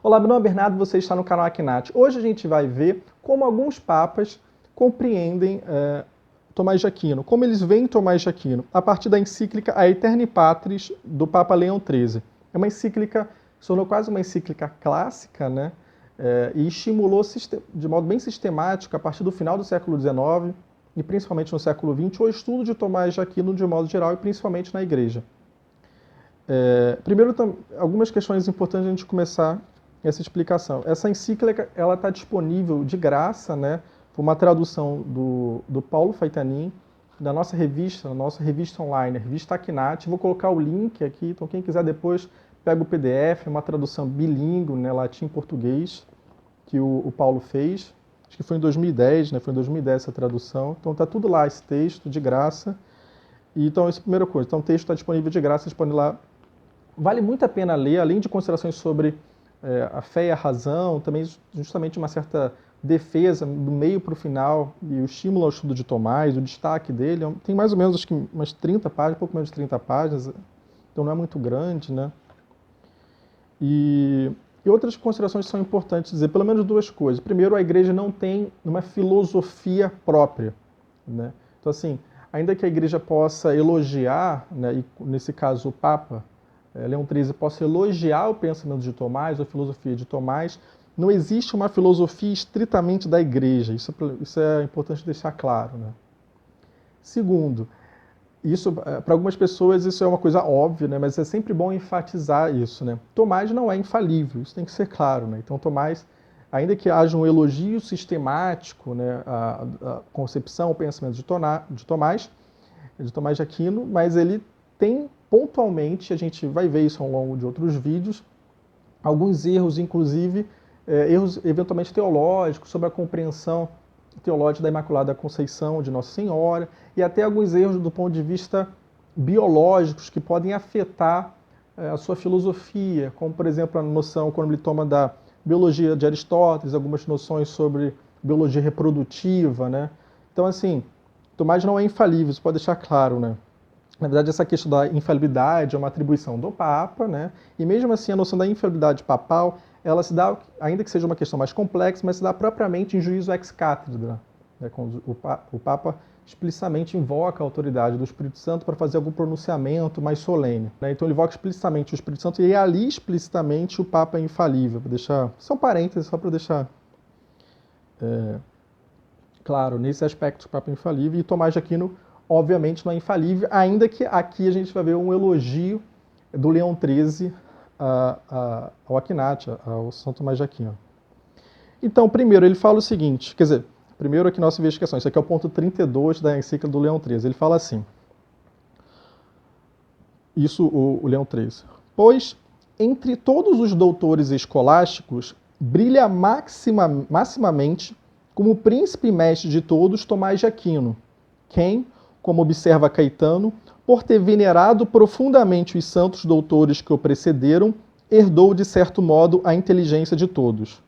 Olá, meu nome é Bernardo, você está no canal Aknat. Hoje a gente vai ver como alguns papas compreendem Tomás de Aquino, como eles veem Tomás de Aquino, a partir da encíclica Aeterni Patris, do Papa Leão XIII. É uma encíclica, se tornou quase uma encíclica clássica, né? E estimulou de modo bem sistemático, a partir do final do século XIX e principalmente no século XX, o estudo de Tomás de Aquino de modo geral e principalmente na Igreja. Primeiro, algumas questões importantes a gente começar essa explicação. Essa encíclica ela está disponível de graça, né, por uma tradução do Paulo Faitanin, da nossa revista online, a revista Aknat. Vou colocar o link aqui, então quem quiser depois pega o PDF, é uma tradução bilíngue, né, latim e português, que o Paulo fez. Acho que foi em 2010, né, foi em 2010 essa tradução. Então está tudo lá, esse texto, de graça. E, então, essa é a primeira coisa. Então o texto está disponível de graça, vocês podem ir lá. Vale muito a pena ler, além de considerações sobre a fé e a razão, também justamente uma certa defesa do meio para o final e o estímulo ao estudo de Tomás, o destaque dele. Tem mais ou menos, acho que umas 30 páginas, pouco menos de 30 páginas, então não é muito grande, né? E outras considerações são importantes dizer, pelo menos duas coisas. Primeiro, a Igreja não tem uma filosofia própria, né? Então, assim, ainda que a Igreja possa elogiar, né, e nesse caso o Papa Leão XIII possa elogiar o pensamento de Tomás, a filosofia de Tomás, não existe uma filosofia estritamente da Igreja. Isso é importante deixar claro, né? Segundo, isso para algumas pessoas isso é uma coisa óbvia, né? Mas é sempre bom enfatizar isso, né? Tomás não é infalível, isso tem que ser claro, né? Então Tomás, ainda que haja um elogio sistemático, né, à concepção, ao pensamento de Tomás de Aquino, mas ele tem pontualmente, a gente vai ver isso ao longo de outros vídeos, alguns erros, inclusive erros eventualmente teológicos, sobre a compreensão teológica da Imaculada Conceição de Nossa Senhora, e até alguns erros do ponto de vista biológicos que podem afetar a sua filosofia, como por exemplo a noção, quando ele toma da biologia de Aristóteles, algumas noções sobre biologia reprodutiva, né? Então assim, Tomás não é infalível, isso pode deixar claro, né? Na verdade, essa questão da infalibilidade é uma atribuição do Papa, né? E mesmo assim, a noção da infalibilidade papal, ela se dá, ainda que seja uma questão mais complexa, mas se dá propriamente em juízo ex cathedra, né? Quando o Papa explicitamente invoca a autoridade do Espírito Santo para fazer algum pronunciamento mais solene, né? Então ele invoca explicitamente o Espírito Santo e ali explicitamente o Papa é infalível. Para deixar, são parênteses, só para deixar claro, nesse aspecto o Papa é infalível, e Tomás de Aquino obviamente não é infalível, ainda que aqui a gente vai ver um elogio do Leão XIII ao Aknat, ao São Tomás de Aquino. Então, primeiro, ele fala o seguinte, quer dizer, primeiro aqui nossa investigação, isso aqui é o ponto 32 da encíclica do Leão XIII, ele fala assim, isso o Leão XIII, pois entre todos os doutores escolásticos brilha maximamente como príncipe e mestre de todos Tomás de Aquino, quem, como observa Caetano, por ter venerado profundamente os santos doutores que o precederam, herdou de certo modo a inteligência de todos.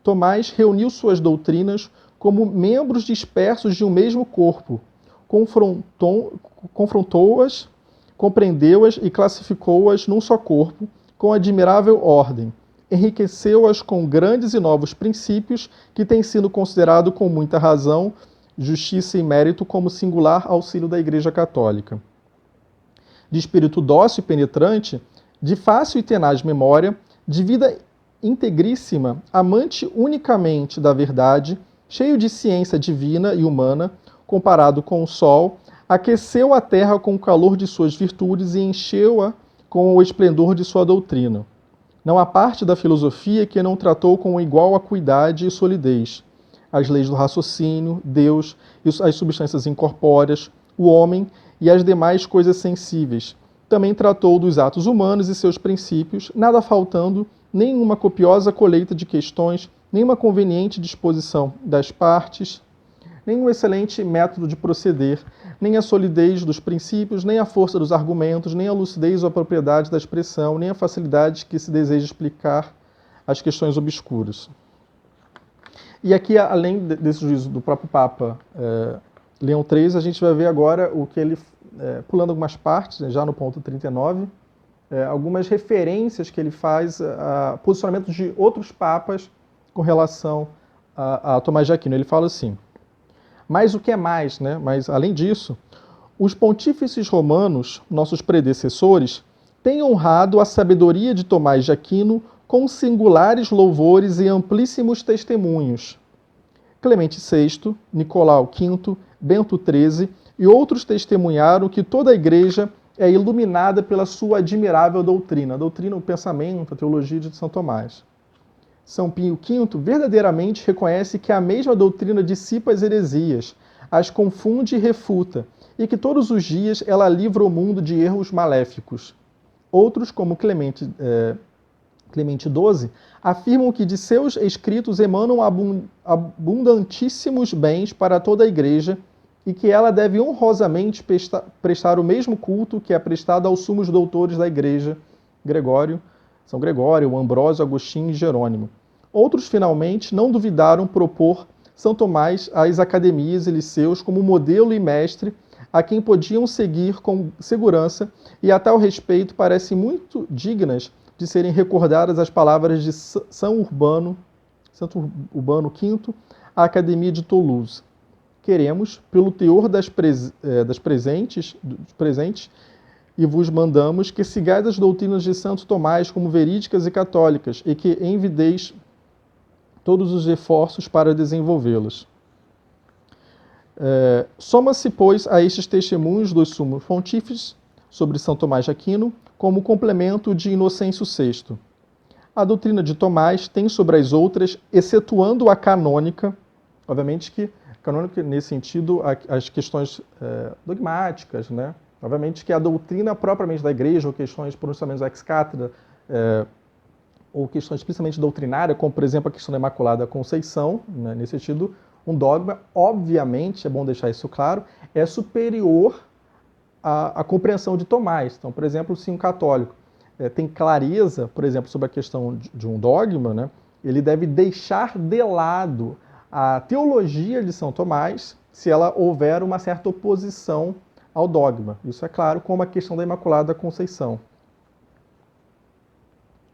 Tomás reuniu suas doutrinas como membros dispersos de um mesmo corpo, confrontou-as, compreendeu-as e classificou-as num só corpo, com admirável ordem, enriqueceu-as com grandes e novos princípios que têm sido considerados com muita razão justiça e mérito como singular auxílio da Igreja Católica. De espírito dócil e penetrante, de fácil e tenaz memória, de vida integríssima, amante unicamente da verdade, cheio de ciência divina e humana, comparado com o sol, aqueceu a terra com o calor de suas virtudes e encheu-a com o esplendor de sua doutrina. Não há parte da filosofia que não tratou com igual acuidade e solidez as leis do raciocínio, Deus, as substâncias incorpóreas, o homem e as demais coisas sensíveis. Também tratou dos atos humanos e seus princípios, nada faltando, nem uma copiosa colheita de questões, nem uma conveniente disposição das partes, nem um excelente método de proceder, nem a solidez dos princípios, nem a força dos argumentos, nem a lucidez ou a propriedade da expressão, nem a facilidade que se deseja explicar as questões obscuras. E aqui, além desse juízo do próprio Papa Leão XIII, a gente vai ver agora o que ele, pulando algumas partes, já no ponto 39, algumas referências que ele faz a posicionamento de outros papas com relação a Tomás de Aquino. Ele fala assim: mas o que é mais, né? Mas além disso, os pontífices romanos, nossos predecessores, têm honrado a sabedoria de Tomás de Aquino com singulares louvores e amplíssimos testemunhos. Clemente VI, Nicolau V, Bento XIII e outros testemunharam que toda a Igreja é iluminada pela sua admirável doutrina. A doutrina, o pensamento, a teologia de São Tomás. São Pio V verdadeiramente reconhece que a mesma doutrina dissipa as heresias, as confunde e refuta, e que todos os dias ela livra o mundo de erros maléficos. Outros, como Clemente XII, afirmam que de seus escritos emanam abundantíssimos bens para toda a Igreja e que ela deve honrosamente prestar o mesmo culto que é prestado aos sumos doutores da Igreja, São Gregório, Ambrósio, Agostinho e Jerônimo. Outros, finalmente, não duvidaram propor São Tomás às academias e liceus como modelo e mestre a quem podiam seguir com segurança, e a tal respeito parecem muito dignas de serem recordadas as palavras de Santo Urbano V, à Academia de Toulouse. Queremos, pelo teor dos presentes, e vos mandamos que sigais as doutrinas de Santo Tomás como verídicas e católicas, e que envideis todos os esforços para desenvolvê-las. Soma-se, pois, a estes testemunhos dos sumos pontífices sobre São Tomás de Aquino como complemento de Inocêncio VI. A doutrina de Tomás tem sobre as outras, excetuando a canônica, obviamente que canônica nesse sentido as questões dogmáticas, né? Obviamente que a doutrina propriamente da Igreja, ou questões de pronunciamentos ex cátedra, ou questões principalmente doutrinárias, como por exemplo a questão da Imaculada Conceição, né? Nesse sentido, um dogma, obviamente, é bom deixar isso claro, é superior à compreensão de Tomás. Então, por exemplo, se um católico tem clareza, por exemplo, sobre a questão de um dogma, né? Ele deve deixar de lado a teologia de São Tomás se ela houver uma certa oposição ao dogma. Isso é claro, como a questão da Imaculada Conceição.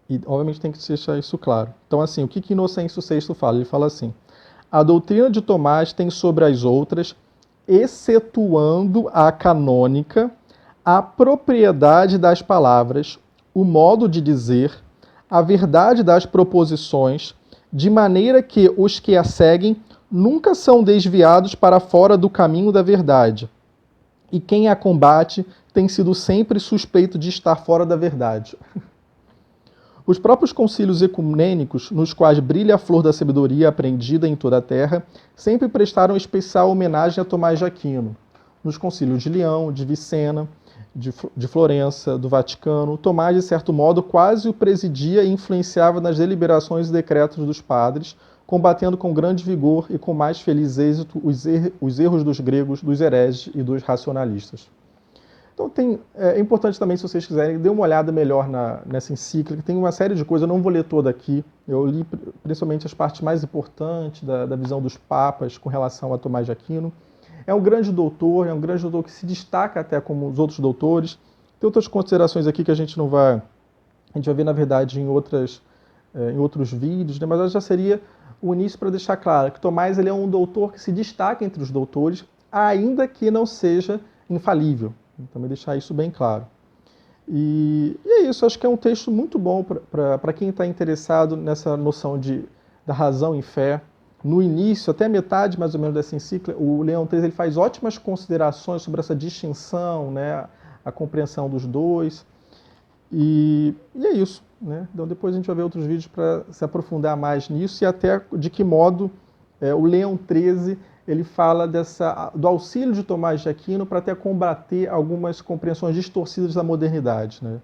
E, obviamente, tem que deixar isso claro. Então, assim, o que Inocêncio VI fala? Ele fala assim: a doutrina de Tomás tem sobre as outras, excetuando a canônica, a propriedade das palavras, o modo de dizer, a verdade das proposições, de maneira que os que a seguem nunca são desviados para fora do caminho da verdade. E quem a combate tem sido sempre suspeito de estar fora da verdade. Os próprios concílios ecumênicos, nos quais brilha a flor da sabedoria aprendida em toda a terra, sempre prestaram especial homenagem a Tomás de Aquino. Nos concílios de Leão, de Vicena, de Florença, do Vaticano, Tomás, de certo modo, quase o presidia e influenciava nas deliberações e decretos dos padres, combatendo com grande vigor e com mais feliz êxito os erros dos gregos, dos hereges e dos racionalistas. Então é importante também, se vocês quiserem, dê uma olhada melhor nessa encíclica. Tem uma série de coisas, eu não vou ler toda aqui. Eu li principalmente as partes mais importantes da visão dos papas com relação a Tomás de Aquino. É um grande doutor que se destaca até como os outros doutores. Tem outras considerações aqui que a gente vai ver, na verdade, em outros vídeos, né? Mas já seria o início para deixar claro que Tomás ele é um doutor que se destaca entre os doutores, ainda que não seja infalível. Também deixar isso bem claro. E é isso, acho que é um texto muito bom para quem está interessado nessa noção da razão e fé. No início, até a metade mais ou menos dessa encíclica, o Leão XIII ele faz ótimas considerações sobre essa distinção, né, a compreensão dos dois. E é isso, né? Então depois a gente vai ver outros vídeos para se aprofundar mais nisso e até de que modo o Leão XIII ele fala do auxílio de Tomás de Aquino para até combater algumas compreensões distorcidas da modernidade, né?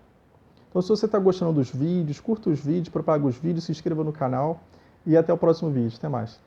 Então, se você está gostando dos vídeos, curta os vídeos, propaga os vídeos, se inscreva no canal e até o próximo vídeo. Até mais.